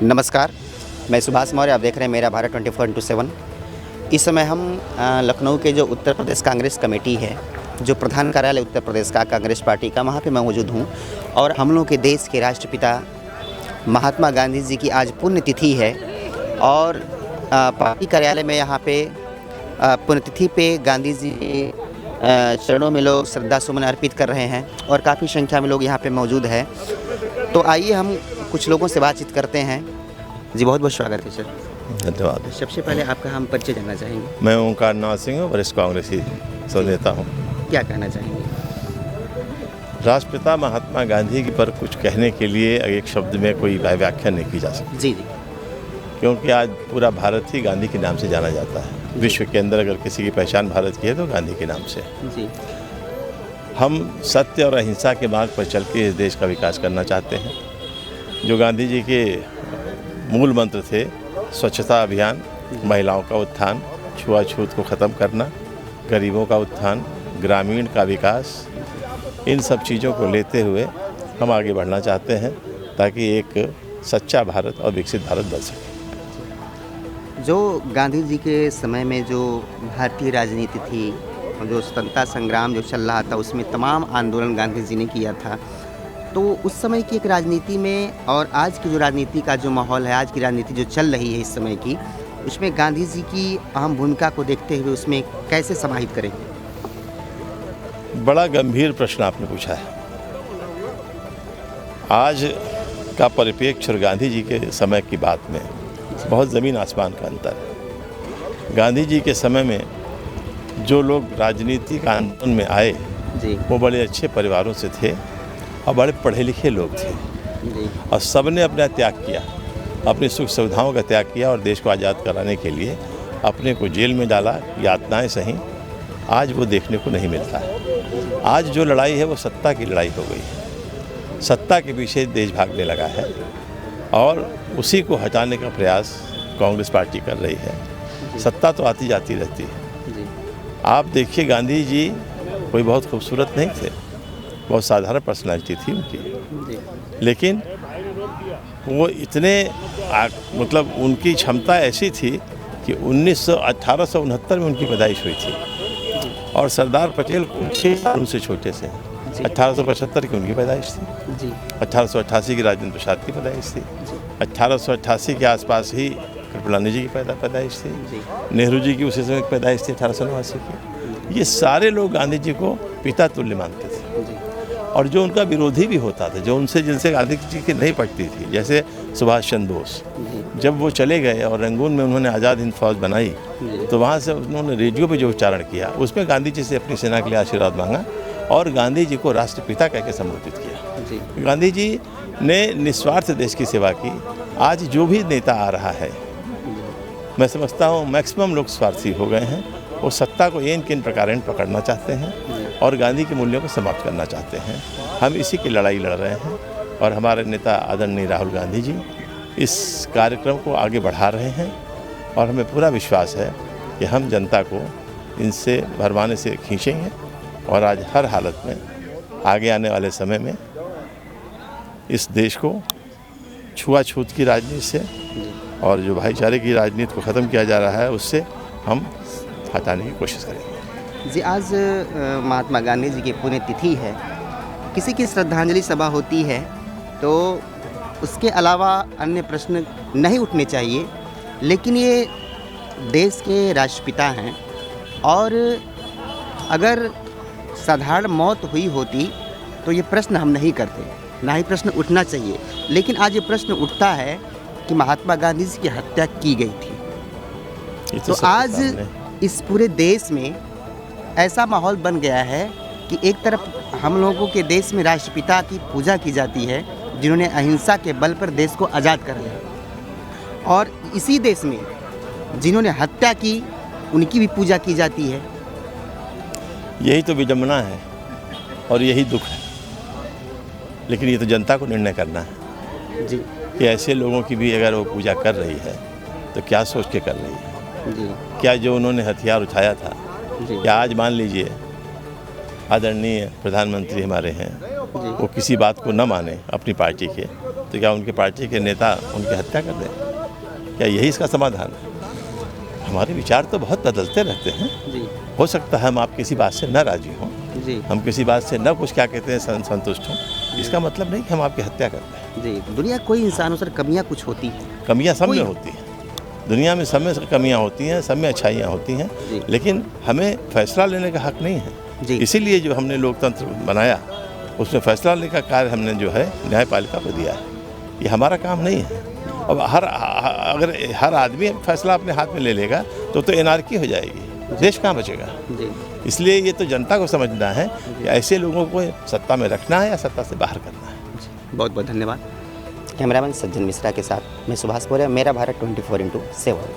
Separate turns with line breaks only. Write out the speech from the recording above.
नमस्कार, मैं सुभाष मौर्य। आप देख रहे हैं मेरा भारत 24/7। इस समय हम लखनऊ के जो उत्तर प्रदेश कांग्रेस कमेटी है, जो प्रधान कार्यालय उत्तर प्रदेश का कांग्रेस पार्टी का, वहाँ पे मैं मौजूद हूँ। और हम लोग के देश के राष्ट्रपिता महात्मा गांधी जी की आज पुण्यतिथि है और पार्टी कार्यालय में यहाँ पे पुण्यतिथि पे गांधी जी के चरणों में लोग श्रद्धा सुमन अर्पित कर रहे हैं और काफ़ी संख्या में लोग यहाँ पे मौजूद है। तो आइए हम कुछ लोगों से बातचीत करते हैं। जी, बहुत बहुत स्वागत है सर।
धन्यवाद।
सबसे पहले आपका हम परिचय जानना चाहेंगे।
मैं ओंकार नाथ सिंह हूँ, वरिष्ठ कांग्रेसी नेता हूँ।
क्या कहना चाहेंगे?
राष्ट्रपिता महात्मा गांधी की पर कुछ कहने के लिए एक शब्द में कोई व्याख्या नहीं की जा सकती।
जी जी।
क्योंकि आज पूरा भारत ही गांधी के नाम से जाना जाता है। विश्व के अंदर अगर किसी की पहचान भारत की है तो गांधी के नाम से।
जी।
हम सत्य और अहिंसा के मार्ग पर चल के इस देश का विकास करना चाहते हैं। जो गांधी जी के मूल मंत्र थे, स्वच्छता अभियान, महिलाओं का उत्थान, छुआछूत को ख़त्म करना, गरीबों का उत्थान, ग्रामीण का विकास, इन सब चीज़ों को लेते हुए हम आगे बढ़ना चाहते हैं ताकि एक सच्चा भारत और विकसित भारत बन सके।
जो गांधी जी के समय में जो भारतीय राजनीति थी और जो स्वतंत्रता संग्राम जो चल रहा था, उसमें तमाम आंदोलन गांधी जी ने किया था। तो उस समय की एक राजनीति में और आज की जो राजनीति का जो माहौल है, आज की राजनीति जो चल रही है इस समय की, उसमें गांधी जी की अहम भूमिका को देखते हुए उसमें कैसे समाहित करेंगे?
बड़ा गंभीर प्रश्न आपने पूछा है। आज का परिप्रेक्ष्य और गांधी जी के समय की बात में बहुत ज़मीन आसमान का अंतर है। गांधी जी के समय में जो लोग राजनीतिक आंदोलन में आए
जी,
वो बड़े अच्छे परिवारों से थे और बड़े पढ़े लिखे लोग थे
जी,
और सबने अपना त्याग किया, अपनी सुख सुविधाओं का त्याग किया और देश को आज़ाद कराने के लिए अपने को जेल में डाला, यातनाएं सही। आज वो देखने को नहीं मिलता है। आज जो लड़ाई है वो सत्ता की लड़ाई हो गई है। सत्ता के पीछे देश भागने लगा है और उसी को हटाने का प्रयास कांग्रेस पार्टी कर रही है। सत्ता तो आती जाती रहती है।
जी,
आप देखिए, गांधी जी कोई बहुत खूबसूरत नहीं थे, बहुत साधारण पर्सनालिटी थी उनकी,
जी,
लेकिन वो इतने मतलब उनकी क्षमता ऐसी थी कि 1869 में उनकी पैदाइश हुई थी और सरदार पटेल 6 साल उनसे छोटे से। 1875 की उनकी पैदाइश थी।
जी,
1888 की राजेंद्र प्रसाद की पैदाइश थी। 1888 के आसपास ही कृपलानी जी की पैदाइश थी।
जी,
नेहरू जी की उसी समय की पैदाइश थी 1889 की। ये सारे लोग गांधी जी को पिता तुल्य मानते थे
जी,
और जो उनका विरोधी भी होता था, जो उनसे जिनसे गांधी जी की नहीं पटती थी, जैसे सुभाष चंद्र बोस, जब वो चले गए और रंगून में उन्होंने आज़ाद हिंद फौज बनाई तो वहाँ से उन्होंने रेडियो पे जो उच्चारण किया उसमें गांधी जी से अपनी सेना के लिए आशीर्वाद मांगा और गांधी जी को राष्ट्रपिता कहकर संबोधित किया।
जी,
गांधी जी ने निस्वार्थ देश की सेवा की। आज जो भी नेता आ रहा है, मैं समझता हूँ मैक्सिमम लोग स्वार्थी हो गए हैं। वो सत्ता को इन किन प्रकार पकड़ना चाहते हैं और गांधी के मूल्यों को समाप्त करना चाहते हैं। हम इसी की लड़ाई लड़ रहे हैं और हमारे नेता आदरणीय राहुल गांधी जी इस कार्यक्रम को आगे बढ़ा रहे हैं और हमें पूरा विश्वास है कि हम जनता को इनसे भरमाने से खींचेंगे और आज हर हालत में आगे आने वाले समय में इस देश को छुआछूत की राजनीति से और जो भाईचारे की राजनीति को ख़त्म किया जा रहा है उससे हम हटाने की कोशिश करेंगे।
जी। आज महात्मा गांधी जी की पुण्यतिथि है। किसी की श्रद्धांजलि सभा होती है तो उसके अलावा अन्य प्रश्न नहीं उठने चाहिए, लेकिन ये देश के राष्ट्रपिता हैं और अगर साधारण मौत हुई होती तो ये प्रश्न हम नहीं करते, ना ही प्रश्न उठना चाहिए। लेकिन आज ये प्रश्न उठता है कि महात्मा गांधी जी की हत्या की गई थी। तो आज इस पूरे देश में ऐसा माहौल बन गया है कि एक तरफ हम लोगों के देश में राष्ट्रपिता की पूजा की जाती है जिन्होंने अहिंसा के बल पर देश को आज़ाद कर लिया, और इसी देश में जिन्होंने हत्या की उनकी भी पूजा की जाती है।
यही तो विडंबना है और यही दुख है। लेकिन ये तो जनता को निर्णय करना है
जी,
कि ऐसे लोगों की भी अगर वो पूजा कर रही है तो क्या सोच के कर रही है।
जी,
क्या जो उन्होंने हथियार उठाया था,
जी,
क्या आज मान लीजिए आदरणीय प्रधानमंत्री हमारे हैं, वो किसी बात को न माने अपनी पार्टी के, तो क्या उनके पार्टी के नेता उनकी हत्या कर दें? क्या यही इसका समाधान है? हमारे विचार तो बहुत बदलते रहते हैं।
जी
हो सकता है हम आप किसी बात से न राजी हों,
जी
हम किसी बात से न कुछ क्या कहते हैं संतुष्ट हों, इसका मतलब नहीं कि हम आपकी हत्या करते हैं।
जी। दुनिया कोई इंसानों से कमियां कुछ होती हैं।
कमियां सब में
कोई-
होती हैं, दुनिया में सब में कमियां होती हैं, सब में अच्छाइयाँ होती हैं,
जी।
लेकिन हमें फैसला लेने का हक नहीं है।
जी
इसीलिए जो हमने लोकतंत्र बनाया उसमें फैसला लेने का कार्य हमने जो है न्यायपालिका को दिया है। ये हमारा काम नहीं है। अब अगर हर आदमी फैसला अपने हाथ में ले लेगा तो एनार्की हो जाएगी, देश कहाँ बचेगा।
जी
इसलिए ये तो जनता को समझना है कि ऐसे लोगों को सत्ता में रखना है या सत्ता से बाहर करना है।
बहुत बहुत धन्यवाद। कैमरामैन सज्जन मिश्रा के साथ मैं सुभाष मौर्य, मेरा भारत 24/7।